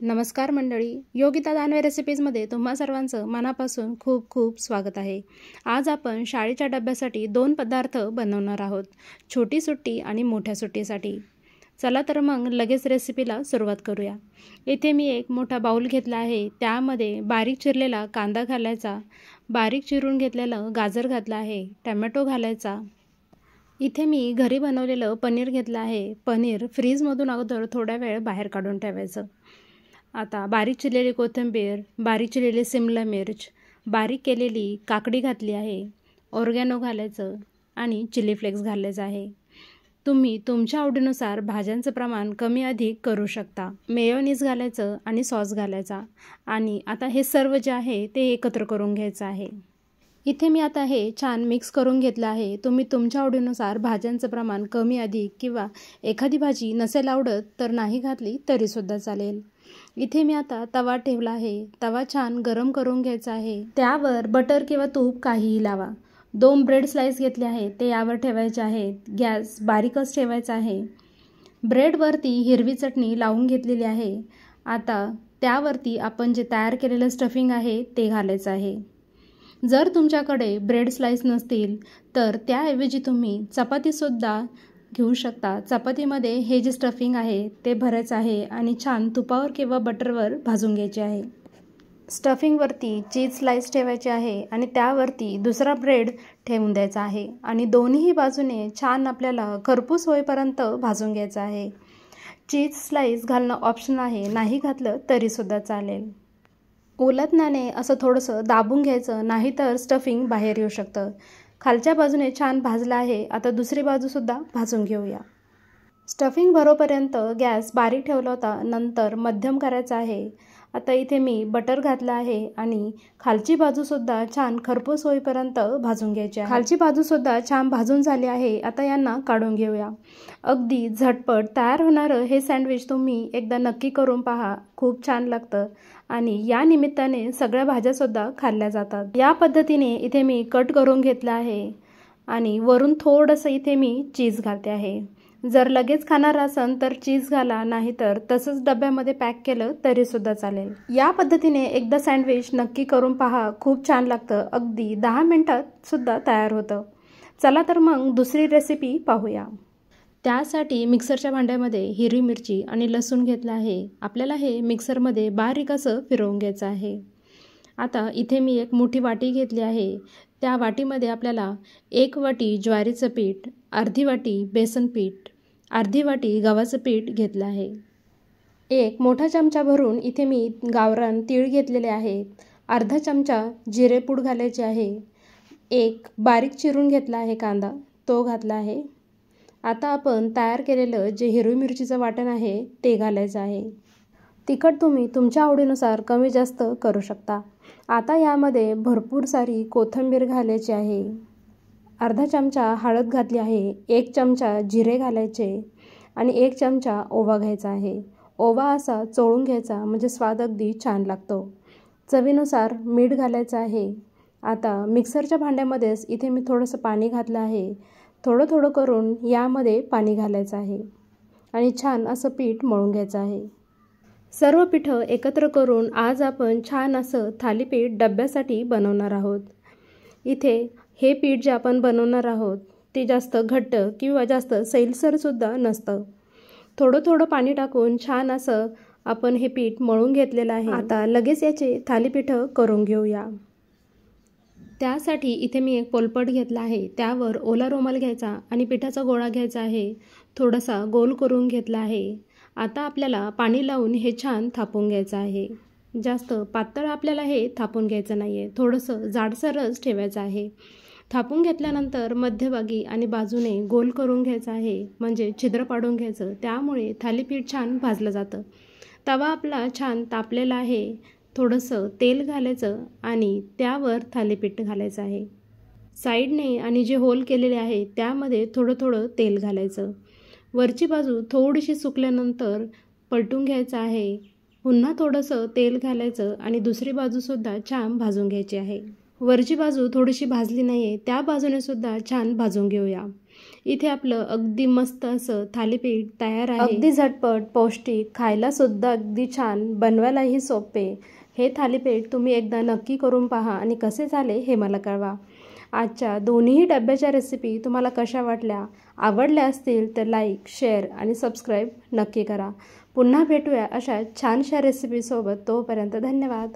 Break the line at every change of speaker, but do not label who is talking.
नमस्कार मंडळी, योगिता दानवे रेसिपीजमध्ये तुम्हा सर्वांचं मनापासून खूप खूप स्वागत आहे। आज आपण शाळेच्या डब्यासाठी 2 पदार्थ बनवणार आहोत, छोटी सुट्टी आणि मोठ्या सुट्टीसाठी। चला तर मग लगेच रेसिपीला सुरुवात करूया। इथे मी एक मोठा बाउल घेतला आहे, त्यामध्ये बारीक चिरलेला कांदा घालायचा, बारीक चिरून घेतलेलं गाजर घातलं आहे, टोमॅटो घालायचा। इथे मी घरी बनवलेलं पनीर घेतलं आहे। पनीर फ्रीजमधून अगोदर थोडा वेळ बाहेर काढून ठेवायचं। आता बारीक चिरलेली कोथिंबीर, बारीक चिरलेली शिमला मिर्च, बारीक केलेली काकडी घातली आहे, ऑर्गॅनो घालायचं आणि चिली फ्लेक्स घालायचं आहे। तुम्ही तुमच्या आवडीनुसार भाज्यांचं प्रमाण कमी अधिक करू शकता। मेयोनीज घालायचं आणि सॉस घालायचा आणि आता हे सर्व जे आहे ते एकत्र करून घ्यायचं आहे। इथे मी आता हे छान मिक्स करून घेतलं आहे। तुम्ही तुमच्या आवडीनुसार भाज्यांचं प्रमाण कमी अधिक किंवा एखादी भाजी नसेल आवडत तर नाही घातली तरीसुद्धा चालेल। इथे मी आता तवा ठेवला आहे। तवा छान गरम करून घ्यायचा आहे। त्यावर बटर किंवा तूप काहीही लावा। 2 ब्रेड स्लाइस घेतले आहेत, ते यावर ठेवायचे आहेत। गॅस बारीकच ठेवायचा आहे। ब्रेडवरती हिरवी चटणी लावून घेतलेली आहे। आता त्यावरती आपण जे तयार केलेलं स्टफिंग आहे ते घालायचं आहे। जर तुमच्याकडे ब्रेड स्लाइस नसतील तर त्याऐवजी तुम्ही चपातीसुद्धा घेऊ शकता। चपातीमध्ये हे जे स्टफिंग आहे ते भरायचं आहे आणि छान तुपावर किंवा बटरवर भाजून घ्यायचे आहे। स्टफिंगवरती चीज स्लाइस ठेवायचे आहे आणि त्यावरती दुसरा ब्रेड ठेवून द्यायचा आहे आणि दोन्ही बाजूने छान आपल्याला खरपूस होईपर्यंत भाजून घ्यायचं आहे। चीज स्लाइस घालणं ऑप्शन आहे, नाही घातलं तरीसुद्धा चालेल। उलटण्याने असं थोडंसं दाबून घ्यायचं, नाहीतर स्टफिंग बाहेर येऊ शकतं। खालच्या बाजूने छान भाजलं आहे। आता दुसरी बाजूसुद्धा भाजून घेऊया। स्टफिंग भरोपर्यंत गॅस बारीक ठेवला होता, नंतर मध्यम करायचा आहे। आता इथे मी बटर घातलं आहे आणि खालची बाजूसुद्धा छान खरपूस होईपर्यंत भाजून घ्यायची आहे। खालची बाजूसुद्धा छान भाजून झाली आहे। आता यांना काढून घेऊया। अगदी झटपट तयार होणारं हे सँडविच तुम्ही एकदा नक्की करून पहा, खूप छान लागतं आणि या निमित्ताने सगळ्या भाज्यासुद्धा खाल्ल्या जातात। या पद्धतीने इथे मी कट करून घेतलं आहे आणि वरून थोडंसं इथे मी चीज घालते आहे। जर लगेच खाणार असाल तर चीज घाला, नाहीतर तसंच डब्यामध्ये पॅक केलं तरीसुद्धा चालेल। या पद्धतीने एकदा सँडविच नक्की करून पहा, खूप छान लागतं। अगदी 10 मिनिटात सुद्धा तयार होतं। चला तर मग दुसरी रेसिपी पाहूया। त्यासाठी मिक्सरच्या भांड्यामध्ये हिरवी मिरची आणि लसूण घेतला आहे। आपल्याला हे मिक्सरमध्ये बारीक असं फिरवून घ्यायचं आहे। आता इथे मी एक मोठी वाटी घेतली आहे। त्या वाटीमध्ये आपल्याला 1 वाटी ज्वारीचं पीठ, अर्धी वाटी बेसन पीठ, अर्धी वाटी गव्हाचं पीठ घेतलं आहे। 1 मोठा चमचा भरून इथे मी गावरान तीळ घेतलेले आहेत। अर्धा चमचा जिरेपूड घालायचे आहे। 1 बारीक चिरून घेतला आहे कांदा, तो घातला आहे। आता आपण तयार केलेलं जे हिरवी मिरचीचं वाटण आहे ते घालायचं आहे। तिखट तुम्ही तुमच्या आवडीनुसार कमी जास्त करू शकता। आता यामध्ये भरपूर सारी कोथिंबीर घालायची आहे। अर्धा चमचा हळद घातली आहे, 1 चमचा जिरे घालायचे आणि 1 चमचा ओवा घ्यायचा आहे। ओवा असा चोळून घ्यायचा, म्हणजे स्वाद अगदी छान लागतो। चवीनुसार मीठ घालायचं आहे। आता मिक्सरच्या भांड्यामध्येच इथे मी थोडंसं पाणी घातलं आहे। थोडं थोडं करून यामध्ये पाणी घालायचं आहे आणि छान असं पीठ मळून घ्यायचं आहे। सर्व पिठं एकत्र करून आज आपण छान असं थालीपीठ डब्यासाठी बनवणार आहोत। इथे हे पीठ जे आपण बनवणार आहोत ते जास्त घट्ट किंवा जास्त सैलसरसुद्धा नसतं। थोडं थोडं पाणी टाकून छान असं आपण हे पीठ मळून घेतलेलं आहे। आता लगेच याचे थालीपीठं करून घेऊया। त्यासाठी इथे मी एक पोलपट घेतला आहे। त्यावर ओला रुमाल घ्यायचा आणि पिठाचा गोळा घ्यायचा आहे। थोडासा गोल करून घेतला आहे। आता आपल्याला पाणी लावून हे छान थापून घ्यायचं आहे। जास्त पातळ आपल्याला हे थापून घ्यायचं नाही आहे, थोडंसं जाडसरच ठेवायचं आहे। थापून घेतल्यानंतर मध्यभागी आणि बाजूने गोल करून घ्यायचं आहे, म्हणजे छिद्र पाडून घ्यायचं, त्यामुळे थालीपीठ छान भाजलं जातं। तवा आपला छान तापलेला आहे। थोडंसं तेल घालायचं आणि त्यावर थालीपीठ घालायचं आहे। साईडने आणि जे होल केलेले आहे त्यामध्ये थोडं थोडं तेल घालायचं। वरची बाजू थोडीशी सुकल्यानंतर पलटून घ्यायचं आहे। पुन्हा थोडंसं तेल घालायचं आणि दुसरी बाजूसुद्धा छान भाजून घ्यायची आहे। वरची बाजू थोडीशी भाजली नाही आहे, त्या बाजूने सुद्धा छान भाजून घेऊया। इथे आपलं अगदी मस्त असं थालीपीठ तयार आहे। अगदी झटपट, पौष्टिक, खायला सुद्धा अगदी छान, बनवायलाही सोपे। हे थालीपीठ तुम्ही एकदा नक्की करून पहा आणि कसे झाले हे मला कळवा। आजच्या दोन्ही डब्याच्या रेसिपी तुम्हाला कशा वाटल्या? आवडल्या असतील तर लाईक, शेअर आणि सबस्क्राईब नक्की करा। पुन्हा भेटूया अशा छानशा रेसिपीसोबत। तोपर्यंत धन्यवाद।